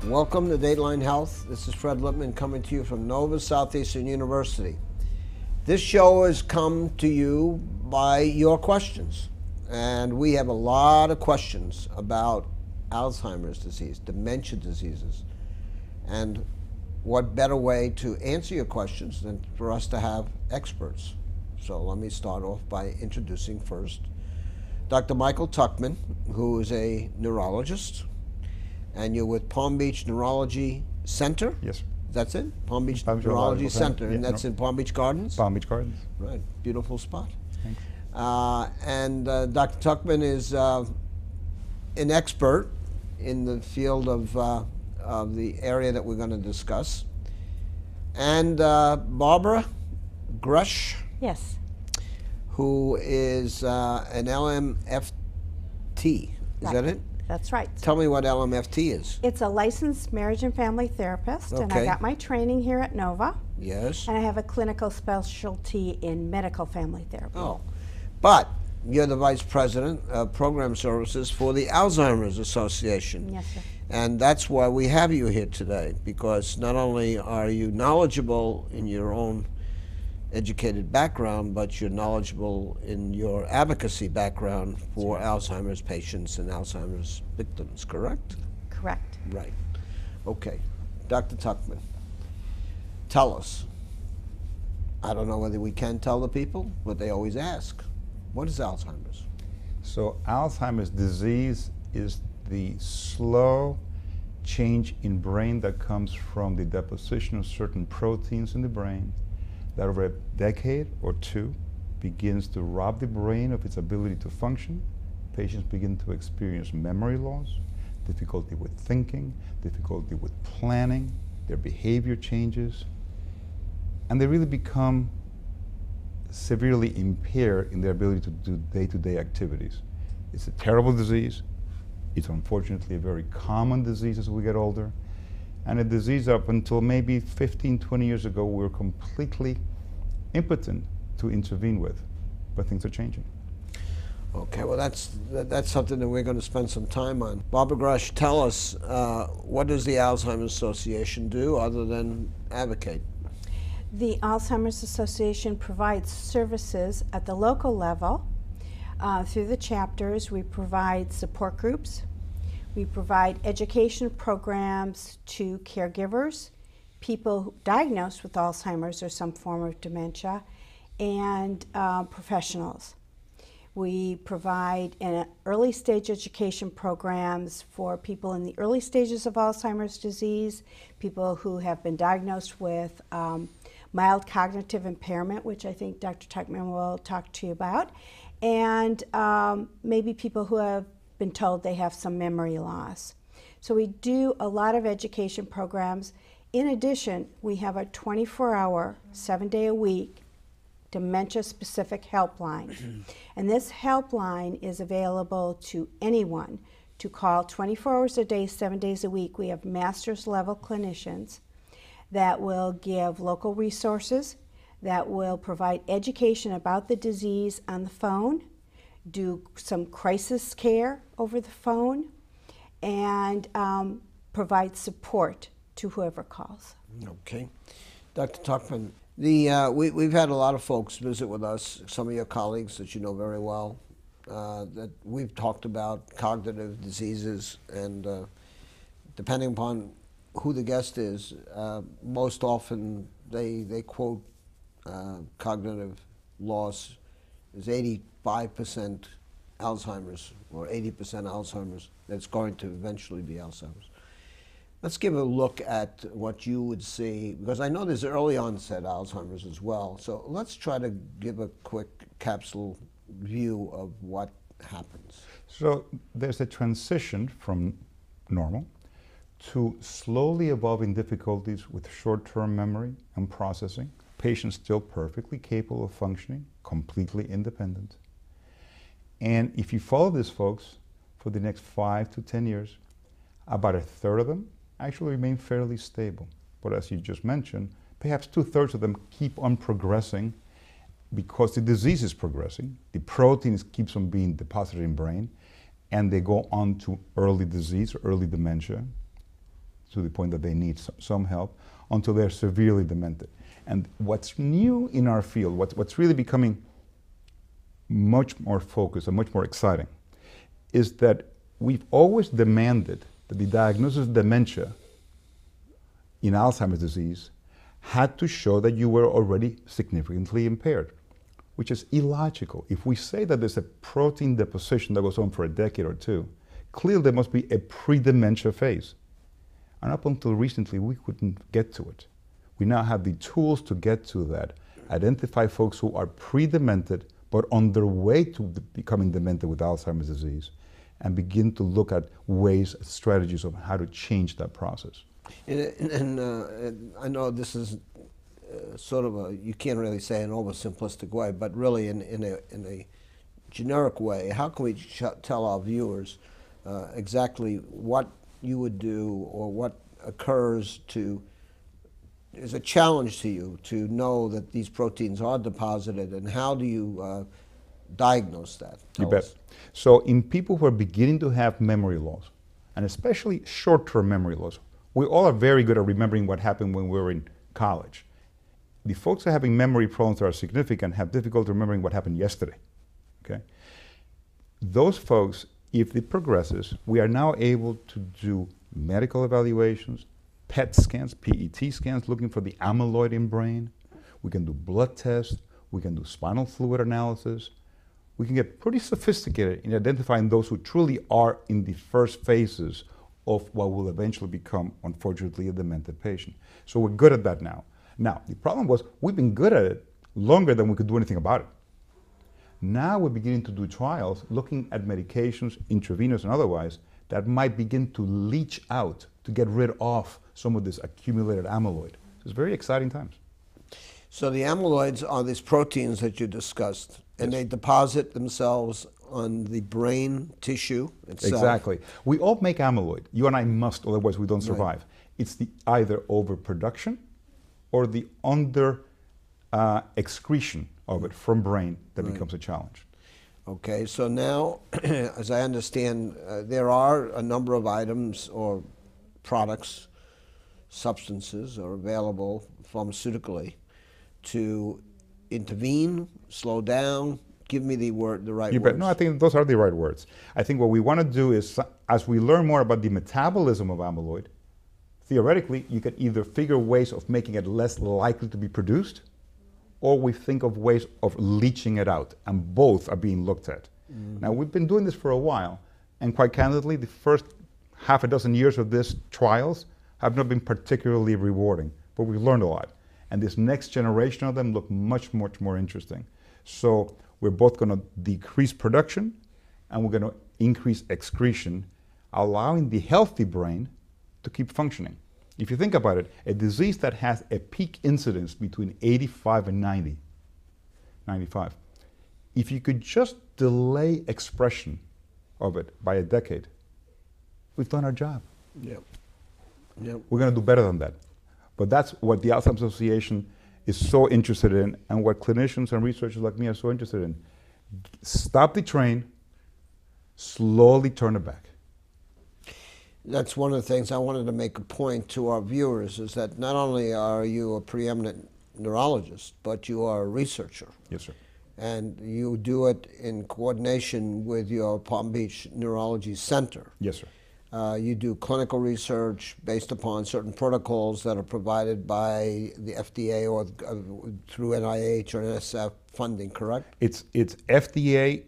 Welcome to Dateline Health. This is Fred Lippman coming to you from Nova Southeastern University. This show has come to you by your questions, and we have a lot of questions about Alzheimer's disease, dementia diseases, and what better way to answer your questions than for us to have experts. So let me start off by introducing first Dr. Michael Tuchman, who is a neurologist, and you're with Palm Beach Neurology Center? Yes. That's it? Palm Beach Neurology Center, and that's in Palm Beach Gardens? Palm Beach Gardens. Right, beautiful spot. Thanks. And Dr. Tuchman is an expert in the field of the area that we're going to discuss. And Barbara Grush, yes, who is an LMFT. Is that it? That's right. Tell me what LMFT is. It's a licensed marriage and family therapist, and I Okay. got my training here at Nova. Yes. And I have a clinical specialty in medical family therapy. Oh, but you're the Vice President of Program Services for the Alzheimer's Association. Yes, sir. And that's why we have you here today, because not only are you knowledgeable in your own educated background, but you're knowledgeable in your advocacy background for Alzheimer's patients and Alzheimer's victims, correct? Correct. Right. Okay. Dr. Tuchman, tell us. I don't know whether we can tell the people, but they always ask, what is Alzheimer's? So Alzheimer's disease is the slow change in brain that comes from the deposition of certain proteins in the brain that over a decade or two begins to rob the brain of its ability to function. Patients begin to experience memory loss, difficulty with thinking, difficulty with planning, their behavior changes, and they really become severely impaired in their ability to do day-to-day activities. It's a terrible disease. It's unfortunately a very common disease as we get older. And a disease up until maybe 15, 20 years ago, we were completely impotent to intervene with. But things are changing. Okay, well that's something that we're going to spend some time on. Barbara Grush, tell us, what does the Alzheimer's Association do other than advocate? The Alzheimer's Association provides services at the local level. Through the chapters, we provide support groups. We provide education programs to caregivers, people diagnosed with Alzheimer's or some form of dementia, and professionals. We provide early stage education programs for people in the early stages of Alzheimer's disease, people who have been diagnosed with mild cognitive impairment, which I think Dr. Tuchman will talk to you about, and maybe people who have been told they have some memory loss. So we do a lot of education programs. In addition, we have a 24-hour, 7-day-a-week dementia-specific helpline. And this helpline is available to anyone to call 24 hours a day, 7 days a week. We have master's level clinicians that will give local resources, that will provide education about the disease on the phone, do some crisis care over the phone, and provide support to whoever calls. Okay. Dr. Tuchman, we've had a lot of folks visit with us, some of your colleagues that you know very well, that we've talked about cognitive diseases, and depending upon who the guest is, most often they quote cognitive loss is 85% Alzheimer's or 80% Alzheimer's that's going to eventually be Alzheimer's. Let's give a look at what you would see, because I know there's early onset Alzheimer's as well. So let's try to give a quick capsule view of what happens. So there's a transition from normal to slowly evolving difficulties with short-term memory and processing. Patients still perfectly capable of functioning, completely independent. And if you follow these folks for the next 5 to 10 years, about a third of them actually remain fairly stable. But as you just mentioned, perhaps 2/3 of them keep on progressing because the disease is progressing, the proteins keeps on being deposited in brain, and they go on to early disease, early dementia. to the point that they need some help until they're severely demented. And what's new in our field, what's really becoming much more focused and much more exciting, is that we've always demanded that the diagnosis of dementia in Alzheimer's disease had to show that you were already significantly impaired, which is illogical. If we say that there's a protein deposition that goes on for a decade or two, clearly there must be a pre-dementia phase. And up until recently, we couldn't get to it. We now have the tools to get to that, identify folks who are pre-demented but on their way to becoming demented with Alzheimer's disease, and begin to look at ways, strategies of how to change that process. And I know this is sort of a, you can't really say an oversimplistic way, but really in a generic way, how can we tell our viewers exactly what you would do or what occurs to, is a challenge to you to know that these proteins are deposited, and how do you diagnose that? You bet. So in people who are beginning to have memory loss, and especially short-term memory loss, we all are very good at remembering what happened when we were in college. The folks that are having memory problems that are significant have difficulty remembering what happened yesterday, okay? Those folks, if it progresses, we are now able to do medical evaluations, PET scans, PET scans, looking for the amyloid in brain. We can do blood tests. We can do spinal fluid analysis. We can get pretty sophisticated in identifying those who truly are in the first phases of what will eventually become, unfortunately, a demented patient. So we're good at that now. Now, the problem was we've been good at it longer than we could do anything about it. Now we're beginning to do trials looking at medications, intravenous and otherwise, that might begin to leach out to get rid of some of this accumulated amyloid. So it's very exciting times. So the amyloids are these proteins that you discussed, and Yes. they deposit themselves on the brain tissue itself. Exactly. We all make amyloid. You and I must, otherwise we don't survive. It's the either overproduction or the under excretion of it from brain that becomes a challenge. Okay, so now, as I understand, there are a number of items or products, substances are available pharmaceutically to intervene, slow down. Give me the right You words. bet. No, I think those are the right words. I think what we want to do is, as we learn more about the metabolism of amyloid, theoretically, you can either figure ways of making it less likely to be produced, or we think of ways of leaching it out, and both are being looked at. Mm-hmm. Now, we've been doing this for a while, and quite candidly, the first half a dozen years of these trials have not been particularly rewarding, but we've learned a lot. And this next generation of them look much, much more interesting. So we're both going to decrease production, and we're going to increase excretion, allowing the healthy brain to keep functioning. If you think about it, a disease that has a peak incidence between 85 and 95, if you could just delay expression of it by a decade, we've done our job. Yep. Yep. We're going to do better than that. But that's what the Alzheimer's Association is so interested in, and what clinicians and researchers like me are so interested in. Stop the train, slowly turn it back. That's one of the things I wanted to make a point to our viewers, is that not only are you a preeminent neurologist, but you are a researcher. Yes, sir. And you do it in coordination with your Palm Beach Neurology Center. Yes, sir. You do clinical research based upon certain protocols that are provided by the FDA or through NIH or NSF funding, correct? It's FDA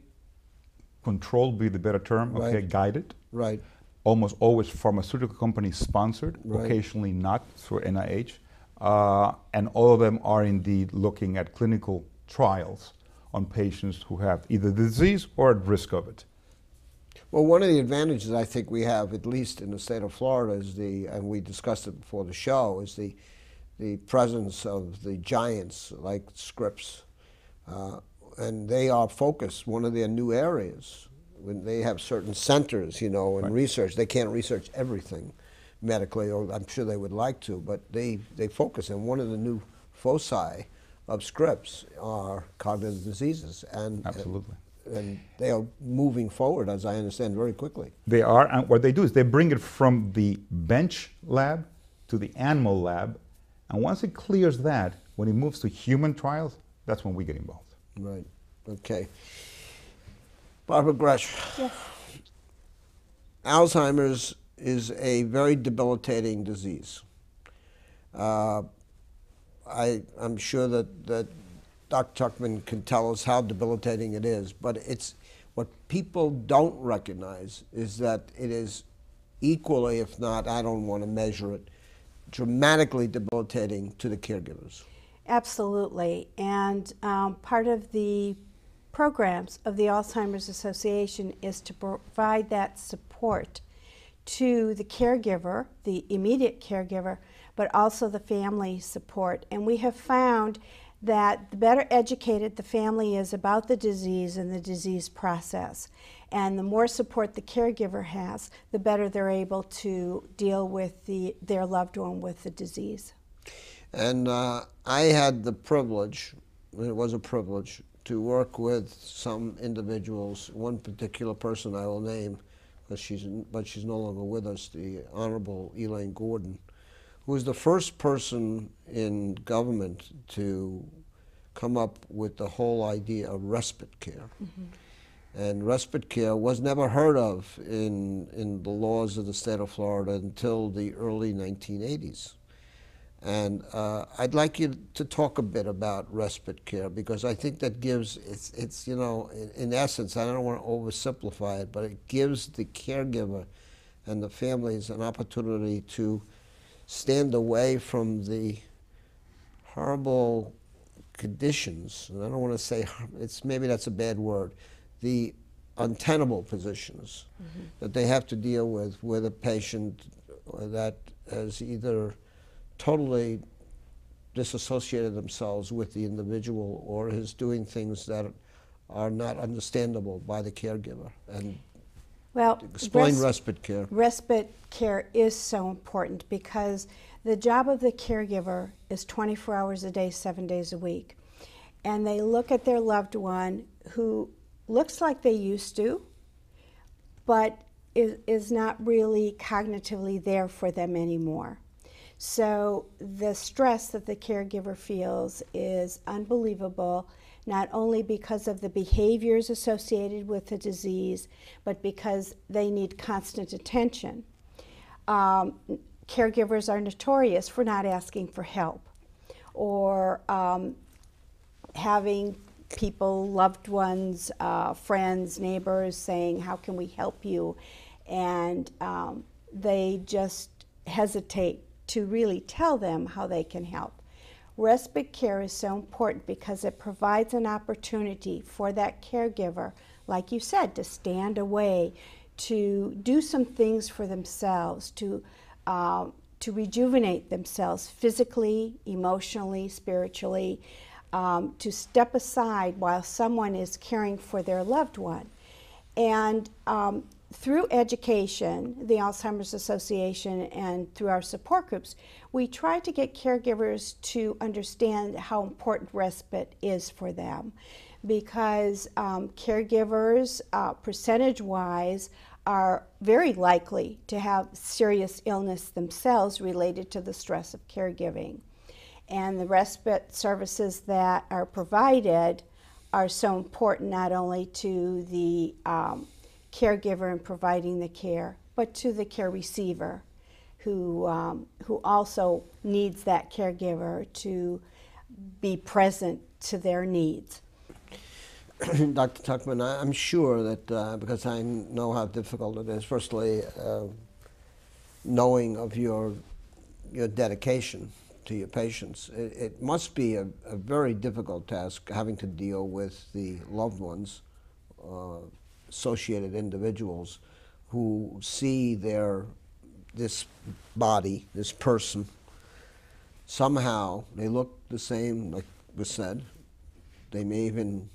controlled, be the better term, okay, Right. guided. Right. Almost always pharmaceutical company sponsored, Right. occasionally not through NIH. And all of them are indeed looking at clinical trials on patients who have either the disease or at risk of it. Well, one of the advantages I think we have, at least in the state of Florida, is and we discussed it before the show, is the presence of the giants like Scripps. And they are focused, one of their new areas. When they have certain centers, in Right. research, they can't research everything medically, or I'm sure they would like to, but they focus. And one of the new foci of Scripps are cognitive diseases. And Absolutely. and they are moving forward, as I understand, very quickly. They are, and what they do is they bring it from the bench lab to the animal lab, and once it clears that, when it moves to human trials, that's when we get involved. Right. Okay. Barbara Gresh. Yes. Alzheimer's is a very debilitating disease. I'm sure that Dr. Tuchman can tell us how debilitating it is, but it's what people don't recognize is that it is equally, if not, I don't want to measure it, dramatically debilitating to the caregivers. Absolutely. And part of the programs of the Alzheimer's Association is to provide that support to the caregiver, the immediate caregiver, but also the family support. And we have found that the better educated the family is about the disease and the disease process, and the more support the caregiver has, the better they're able to deal with their loved one with the disease. And I had the privilege, it was a privilege, to work with some individuals, one particular person I will name, but she's no longer with us, the Honorable Elaine Gordon, who was the first person in government to come up with the whole idea of respite care. Mm-hmm. And respite care was never heard of in the laws of the state of Florida until the early 1980s. And I'd like you to talk a bit about respite care, because I think that gives, it's you know, in essence, I don't want to oversimplify it, but it gives the caregiver and the families an opportunity to stand away from the horrible conditions, and I don't want to say, maybe that's a bad word, the untenable positions mm-hmm. that they have to deal with a patient that has either totally disassociated themselves with the individual or is doing things that are not understandable by the caregiver. And well, explain respite care. Respite care is so important because the job of the caregiver is 24 hours a day, 7 days a week. And they look at their loved one who looks like they used to, but is not really cognitively there for them anymore. So the stress that the caregiver feels is unbelievable, not only because of the behaviors associated with the disease, but because they need constant attention. Caregivers are notorious for not asking for help or having people, loved ones, friends, neighbors saying, how can we help you? And they just hesitate to really tell them how they can help. Respite care is so important because it provides an opportunity for that caregiver, like you said, to stand away, to do some things for themselves, to rejuvenate themselves physically, emotionally, spiritually, to step aside while someone is caring for their loved one. And through education, the Alzheimer's Association, and through our support groups, we try to get caregivers to understand how important respite is for them, because caregivers, percentage-wise, are very likely to have serious illness themselves related to the stress of caregiving. And the respite services that are provided are so important not only to the caregiver in providing the care, but to the care receiver who also needs that caregiver to be present to their needs. Dr. Tuchman, I'm sure that, because I know how difficult it is, firstly, knowing of your dedication to your patients, it must be a very difficult task having to deal with the loved ones, associated individuals who see this body, this person, somehow they look the same, like was said, they may even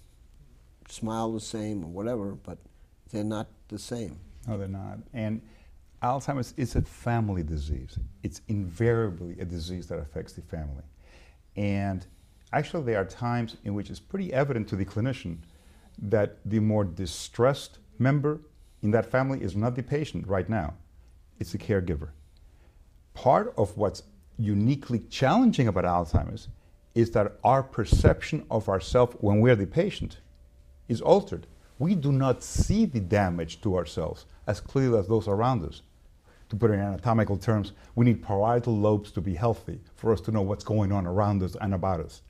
smile the same or whatever, but they're not the same. No, they're not. And Alzheimer's is a family disease. It's invariably a disease that affects the family. And actually there are times in which it's pretty evident to the clinician that the more distressed member in that family is not the patient right now, it's the caregiver. Part of what's uniquely challenging about Alzheimer's is that our perception of ourselves when we're the patient is altered. We do not see the damage to ourselves as clearly as those around us. To put it in anatomical terms, we need parietal lobes to be healthy for us to know what's going on around us and about us.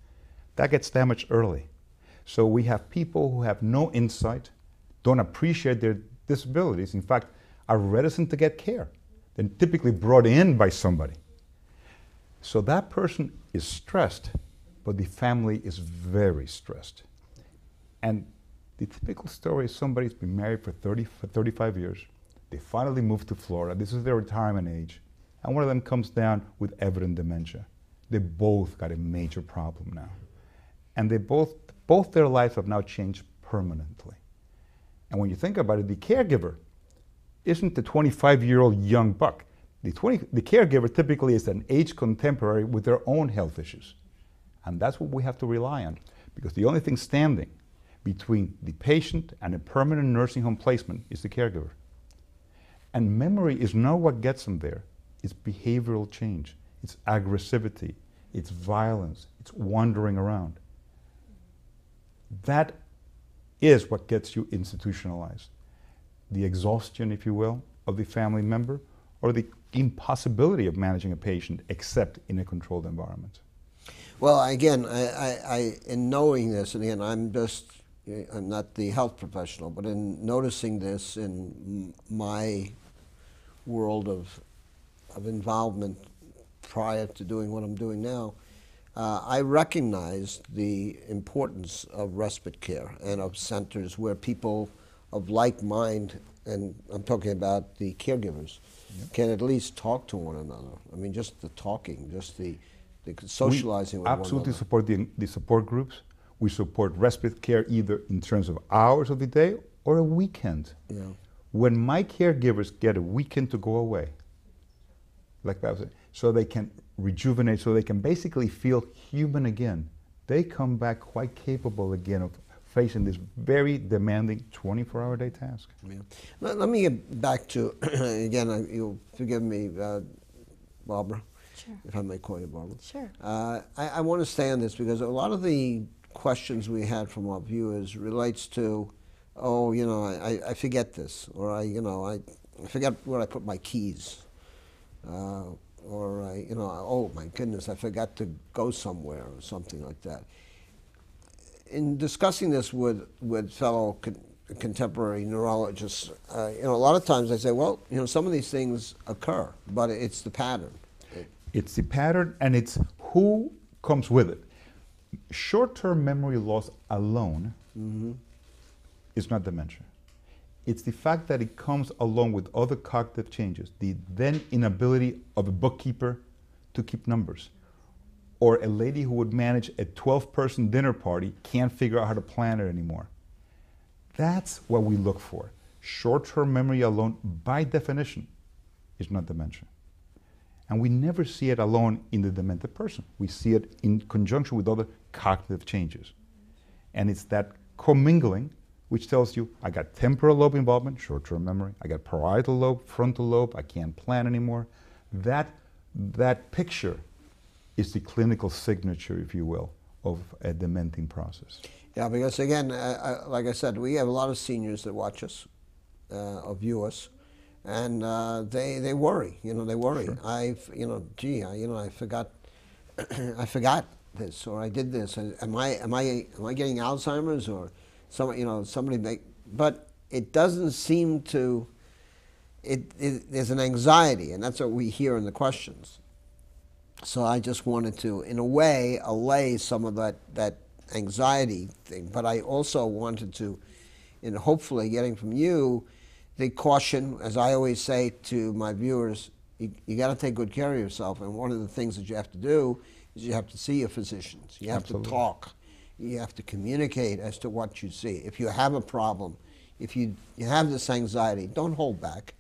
That gets damaged early. So we have people who have no insight, don't appreciate their disabilities, in fact, are reticent to get care. They're typically brought in by somebody. So that person is stressed, but the family is very stressed. And the typical story is somebody's been married for 35 years. They finally moved to Florida. This is their retirement age. And one of them comes down with evident dementia. They both got a major problem now. And they both their lives have now changed permanently. And when you think about it, the caregiver isn't the 25-year-old young buck. The caregiver typically is an age contemporary with their own health issues. And that's what we have to rely on, because the only thing standing between the patient and a permanent nursing home placement is the caregiver. And memory is not what gets them there. It's behavioral change. It's aggressivity. It's violence. It's wandering around. That is what gets you institutionalized. The exhaustion, if you will, of the family member, or the impossibility of managing a patient except in a controlled environment. Well, again, in knowing this, and again, I'm not the health professional, but in noticing this in my world of involvement prior to doing what I'm doing now, I recognized the importance of respite care and of centers where people of like mind, and I'm talking about the caregivers, can at least talk to one another. I mean, just the talking, just the socializing with one another. We absolutely support the support groups. We support respite care either in terms of hours of the day or a weekend. Yeah. When my caregivers get a weekend to go away, like that was it, so they can rejuvenate, so they can basically feel human again, they come back quite capable again of facing this very demanding 24-hour day task. Yeah. Let me get back to, again, you'll forgive me, Barbara, Sure. if I may call you Barbara. Sure. I want to stay on this because a lot of the questions we had from our viewers relates to, oh, you know, I forget this, or I forget where I put my keys, or you know, oh my goodness, I forgot to go somewhere, or something like that. In discussing this with fellow contemporary neurologists, you know, a lot of times I say, well, you know, some of these things occur, but it's the pattern. It's the pattern, and it's who comes with it. Short-term memory loss alone is not dementia. It's the fact that it comes along with other cognitive changes, the then inability of a bookkeeper to keep numbers, or a lady who would manage a 12-person dinner party can't figure out how to plan it anymore. That's what we look for. Short-term memory alone, by definition, is not dementia. And we never see it alone in the demented person. We see it in conjunction with other cognitive changes. And it's that commingling which tells you, I got temporal lobe involvement, short-term memory, I got parietal lobe, frontal lobe, I can't plan anymore. That picture is the clinical signature, if you will, of a dementing process. Yeah, because again, like I said, we have a lot of seniors that watch us, or view us, and they worry. You know, they worry. Sure. You know, gee, I forgot, I forgot this, or I did this. Am I getting Alzheimer's, or somebody make? But it doesn't seem to. There's an anxiety, and that's what we hear in the questions. So I just wanted to, in a way, allay some of that anxiety thing. But I also wanted to, in hopefully getting from you, the caution, as I always say to my viewers, you got to take good care of yourself. And one of the things that you have to do is you have to see your physicians. You have Absolutely. to talk. You have to communicate as to what you see. If you have a problem, if you have this anxiety, don't hold back.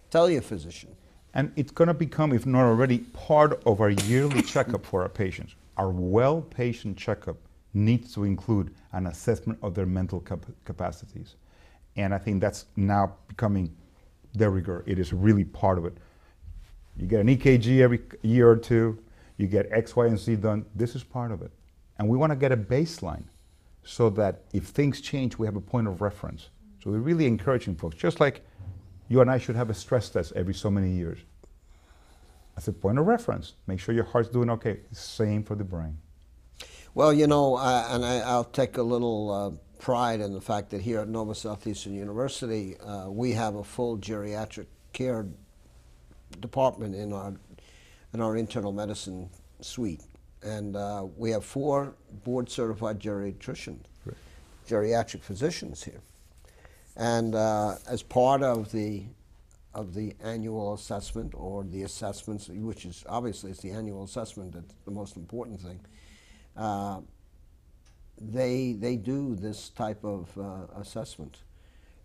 Tell your physician. And it's going to become, if not already, part of our yearly checkup for our patients. Our well patient checkup needs to include an assessment of their mental capacities. And I think that's now becoming de rigueur. It is really part of it. You get an EKG every year or two, you get X, Y, and Z done. This is part of it. And we want to get a baseline so that if things change, we have a point of reference. So we're really encouraging folks, just like you and I should have a stress test every so many years. That's a point of reference. Make sure your heart's doing okay. Same for the brain. Well, you know, and I'll take a little pride in the fact that here at Nova Southeastern University, we have a full geriatric care department in our internal medicine suite. And we have 4 board-certified geriatricians, geriatric physicians here. And as part of the annual assessment, or the assessments, which is obviously it's the annual assessment that's the most important thing, they do this type of assessment.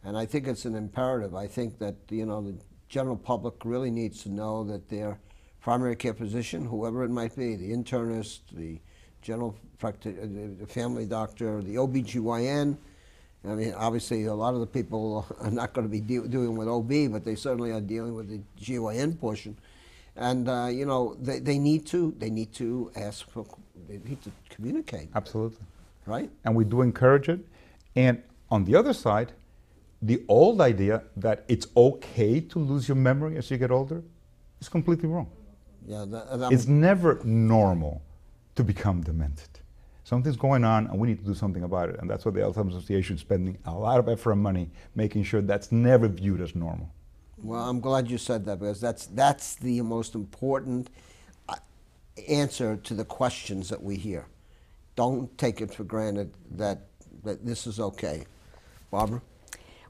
And I think it's an imperative. I think that, you know, the general public really needs to know that their primary care physician, whoever it might be, the internist, the general the family doctor, the OBGYN. I mean, obviously, a lot of the people are not going to be dealing with OB, but they certainly are dealing with the GYN portion. And you know, they need to ask for, they need to communicate. Absolutely. Right? And we do encourage it. And on the other side, the old idea that it's okay to lose your memory as you get older is completely wrong. Yeah, it's never normal to become demented. Something's going on and we need to do something about it. And that's what the Alzheimer's Association is spending a lot of effort and money making sure that's never viewed as normal. Well, I'm glad you said that, because that's the most important answer to the questions that we hear. Don't take it for granted that this is okay. Barbara?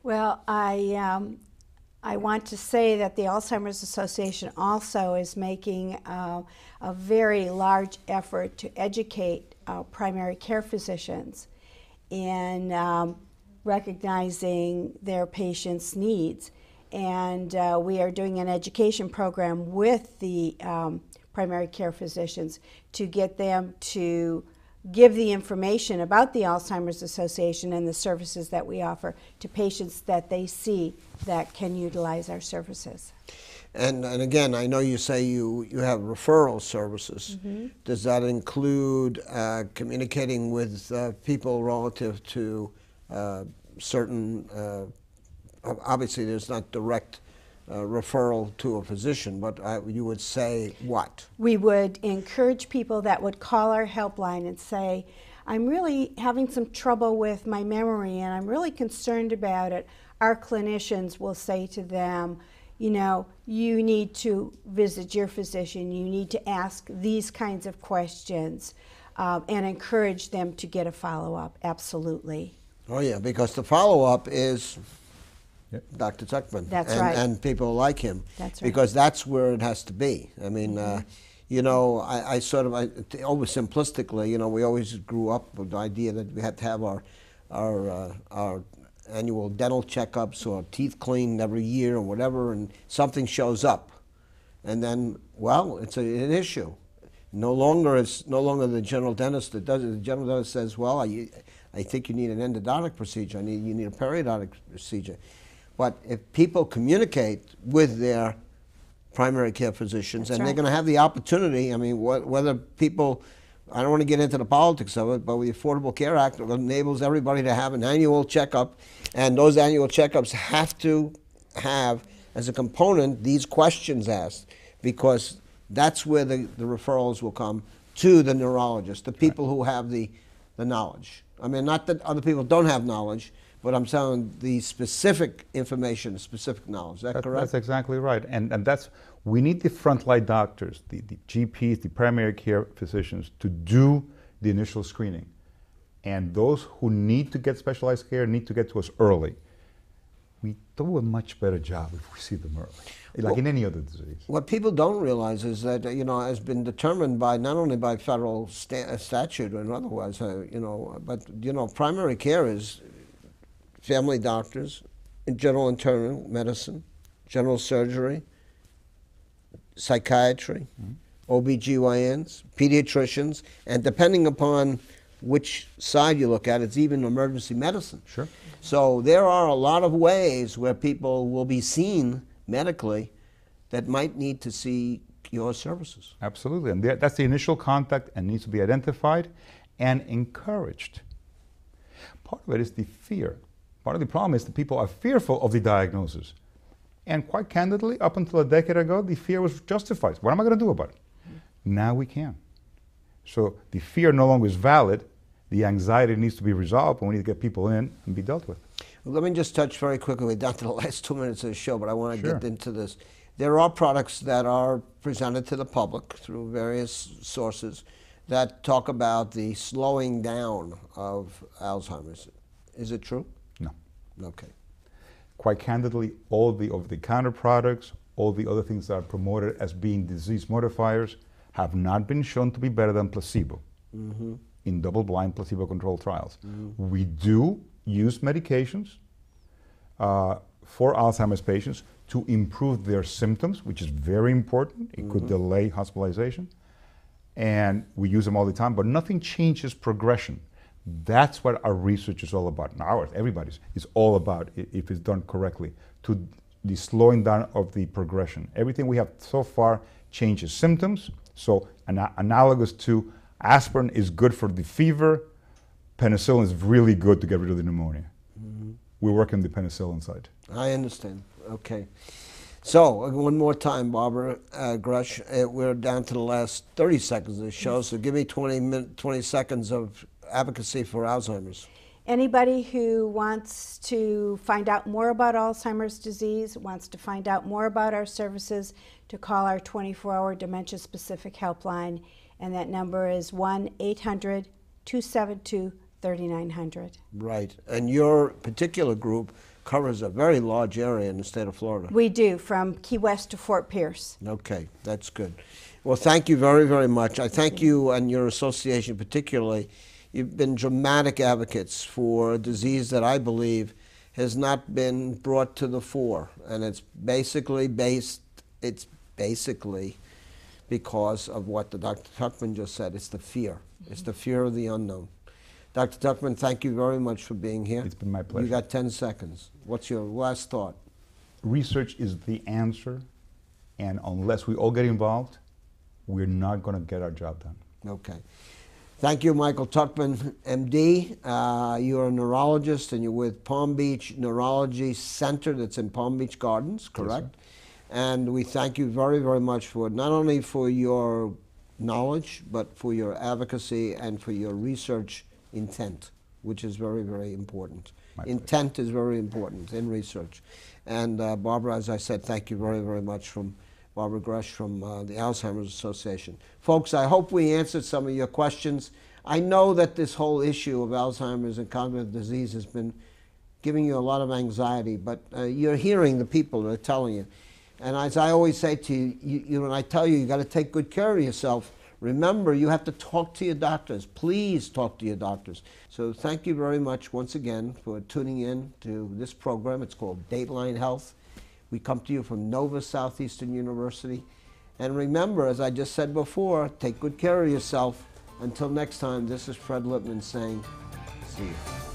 Well, I want to say that the Alzheimer's Association also is making a very large effort to educate primary care physicians in recognizing their patients' needs. And we are doing an education program with the primary care physicians to get them to give the information about the Alzheimer's Association and the services that we offer to patients that they see that can utilize our services. And again, I know you say you have referral services. Mm-hmm. Does that include communicating with people relative to certain, obviously there's not direct referral to a physician, but you would say what? We would encourage people that would call our helpline and say, I'm really having some trouble with my memory and I'm really concerned about it. Our clinicians will say to them, you know, you need to visit your physician, you need to ask these kinds of questions, and encourage them to get a follow-up, absolutely. Oh yeah, because the follow-up is Dr. Tuchman. That's right. And people like him. That's right. Because that's where it has to be. I mean, you know, I sort of, oversimplistically, you know, we always grew up with the idea that we had to have our annual dental checkups or teeth cleaned every year or whatever, and something shows up. And then, well, it's an issue. No longer the general dentist that does it. The general dentist says, well, I think you need an endodontic procedure. You need a periodontic procedure. But if people communicate with their primary care physicians, and they're going to have the opportunity, I mean, whether people, I don't want to get into the politics of it, but with the Affordable Care Act, it enables everybody to have an annual checkup, and those annual checkups have to have, as a component, these questions asked, because that's where the referrals will come to the neurologist, the people who have the knowledge. I mean, not that other people don't have knowledge, but I'm telling the specific information, specific knowledge. Is that correct? That's exactly right. And that's, we need the frontline doctors, the GPs, the primary care physicians, to do the initial screening. And those who need to get specialized care need to get to us early. We do a much better job if we see them early, like in any other disease. What people don't realize is that, you know, has been determined by, not only by federal statute and otherwise, you know, but, you know, primary care is family doctors, general internal medicine, general surgery, psychiatry, OBGYNs, pediatricians, and depending upon which side you look at. It's even emergency medicine. Sure. So there are a lot of ways where people will be seen medically that might need to see your services. Absolutely, and that's the initial contact and needs to be identified and encouraged. Part of it is the fear. Part of the problem is that people are fearful of the diagnosis. And quite candidly, up until a decade ago, the fear was justified. What am I going to do about it? Now we can. So the fear no longer is valid. The anxiety needs to be resolved, and we need to get people in and be dealt with. Well, let me just touch very quickly. We're down to the last 2 minutes of the show, but I want to Sure. get into this. There are products that are presented to the public through various sources that talk about the slowing down of Alzheimer's. Is it true? No. Okay. Quite candidly, all the over-the-counter products, all the other things that are promoted as being disease modifiers have not been shown to be better than placebo in double-blind placebo-controlled trials. We do use medications for Alzheimer's patients to improve their symptoms, which is very important. It could delay hospitalization. And we use them all the time, but nothing changes progression. That's what our research is all about. Now, ours, everybody's, is all about, if it's done correctly, to the slowing down of the progression. Everything we have so far changes symptoms. So analogous to aspirin is good for the fever, penicillin is really good to get rid of the pneumonia. We're working the penicillin side. I understand. Okay. So, one more time, Barbara Grush. We're down to the last 30 seconds of the show, so give me 20 seconds of advocacy for Alzheimer's. Anybody who wants to find out more about Alzheimer's disease, wants to find out more about our services, to call our 24-hour dementia-specific helpline, and that number is 1-800-272-3900. Right. And your particular group covers a very large area in the state of Florida. We do, from Key West to Fort Pierce. Okay, that's good. Well, thank you very, very much. I thank you and your association particularly. You've been dramatic advocates for a disease that I believe has not been brought to the fore. And it's basically because of what the Dr. Tuchman just said. It's the fear. It's the fear of the unknown. Dr. Tuchman, thank you very much for being here. It's been my pleasure. You got 10 seconds. What's your last thought? Research is the answer, and unless we all get involved, we're not going to get our job done. Okay. Thank you, Michael Tuchman, MD. You're a neurologist, and you're with Palm Beach Neurology Center that's in Palm Beach Gardens, correct? Yes, and we thank you very, very much for not only for your knowledge, but for your advocacy and for your research intent, which is very, very important. Intent is very important in research. And Barbara, as I said, thank you very, very much from Barbara Grush from the Alzheimer's Association. Folks, I hope we answered some of your questions. I know that this whole issue of Alzheimer's and cognitive disease has been giving you a lot of anxiety, but you're hearing the people that are telling you. And as I always say to you, when I tell you, you got to take good care of yourself, remember, you have to talk to your doctors. Please talk to your doctors. So thank you very much once again for tuning in to this program. It's called Dateline Health. We come to you from Nova Southeastern University. And remember, as I just said before, take good care of yourself. Until next time, this is Fred Lippman saying, see you.